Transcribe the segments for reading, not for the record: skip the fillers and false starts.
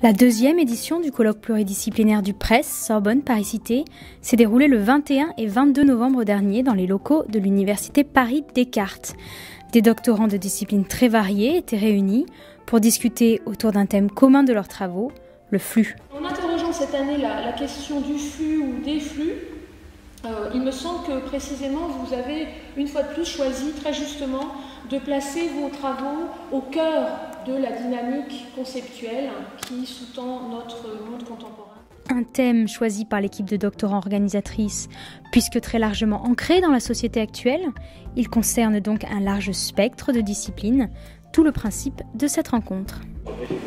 La deuxième édition du colloque pluridisciplinaire du PRES Sorbonne Paris-Cité s'est déroulée le 21 et 22 novembre dernier dans les locaux de l'Université Paris-Descartes. Des doctorants de disciplines très variées étaient réunis pour discuter autour d'un thème commun de leurs travaux, le flux. En interrogeant cette année la question du flux ou des flux, il me semble que précisément vous avez une fois de plus choisi très justement de placer vos travaux au cœur de la dynamique conceptuelle qui sous-tend notre monde contemporain. Un thème choisi par l'équipe de doctorants organisatrices, puisque très largement ancré dans la société actuelle, il concerne donc un large spectre de disciplines, tout le principe de cette rencontre. Je vais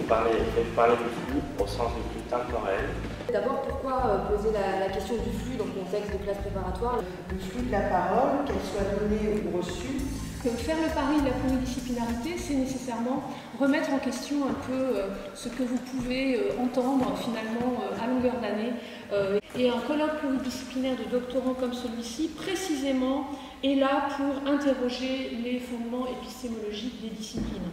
parler du flux au sens du flux temporel. D'abord, pourquoi poser la question du flux dans le contexte de classe préparatoire? Le flux de la parole, qu'elle soit donnée ou reçue. Faire le pari de la pluridisciplinarité, c'est nécessairement remettre en question un peu ce que vous pouvez entendre finalement à longueur d'année. Et un colloque pluridisciplinaire de doctorants comme celui-ci, précisément, est là pour interroger les fondements épistémologiques des disciplines.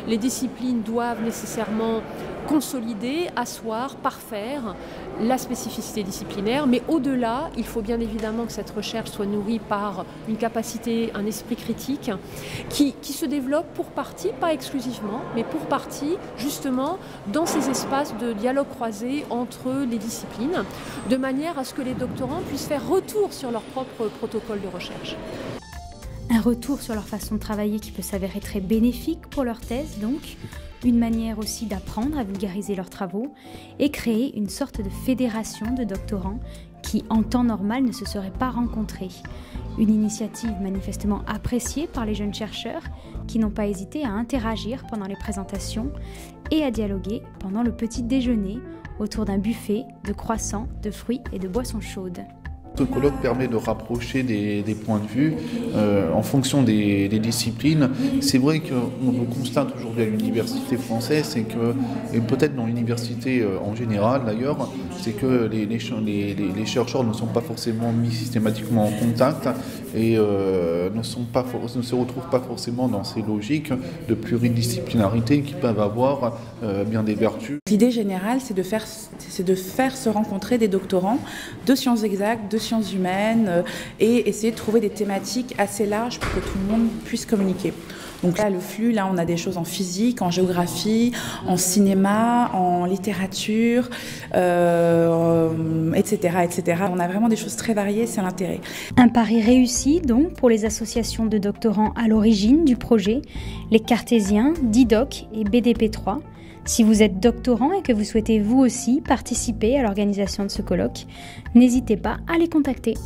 Les disciplines doivent nécessairement consolider, asseoir, parfaire la spécificité disciplinaire, mais au-delà, il faut bien évidemment que cette recherche soit nourrie par une capacité, un esprit critique qui se développe pour partie, pas exclusivement, mais pour partie justement dans ces espaces de dialogue croisé entre les disciplines, de manière à ce que les doctorants puissent faire retour sur leur propre protocole de recherche. Un retour sur leur façon de travailler qui peut s'avérer très bénéfique pour leur thèse, donc une manière aussi d'apprendre à vulgariser leurs travaux et créer une sorte de fédération de doctorants qui, en temps normal, ne se seraient pas rencontrés. Une initiative manifestement appréciée par les jeunes chercheurs qui n'ont pas hésité à interagir pendant les présentations et à dialoguer pendant le petit déjeuner autour d'un buffet de croissants, de fruits et de boissons chaudes. Ce colloque permet de rapprocher des points de vue en fonction des disciplines. C'est vrai qu'on le constate aujourd'hui à l'université française, et peut-être dans l'université en général d'ailleurs, c'est que les chercheurs ne sont pas forcément mis systématiquement en contact et ne se retrouvent pas forcément dans ces logiques de pluridisciplinarité qui peuvent avoir bien des vertus. L'idée générale, c'est de faire se rencontrer des doctorants de sciences exactes, de sciences humaines et essayer de trouver des thématiques assez larges pour que tout le monde puisse communiquer. Donc là, le flux, là, on a des choses en physique, en géographie, en cinéma, en littérature, etc., etc. On a vraiment des choses très variées, c'est l'intérêt. Un pari réussi, donc, pour les associations de doctorants à l'origine du projet, les Cartésiens, DIDOC et BDP3. Si vous êtes doctorant et que vous souhaitez vous aussi participer à l'organisation de ce colloque, n'hésitez pas à les contacter.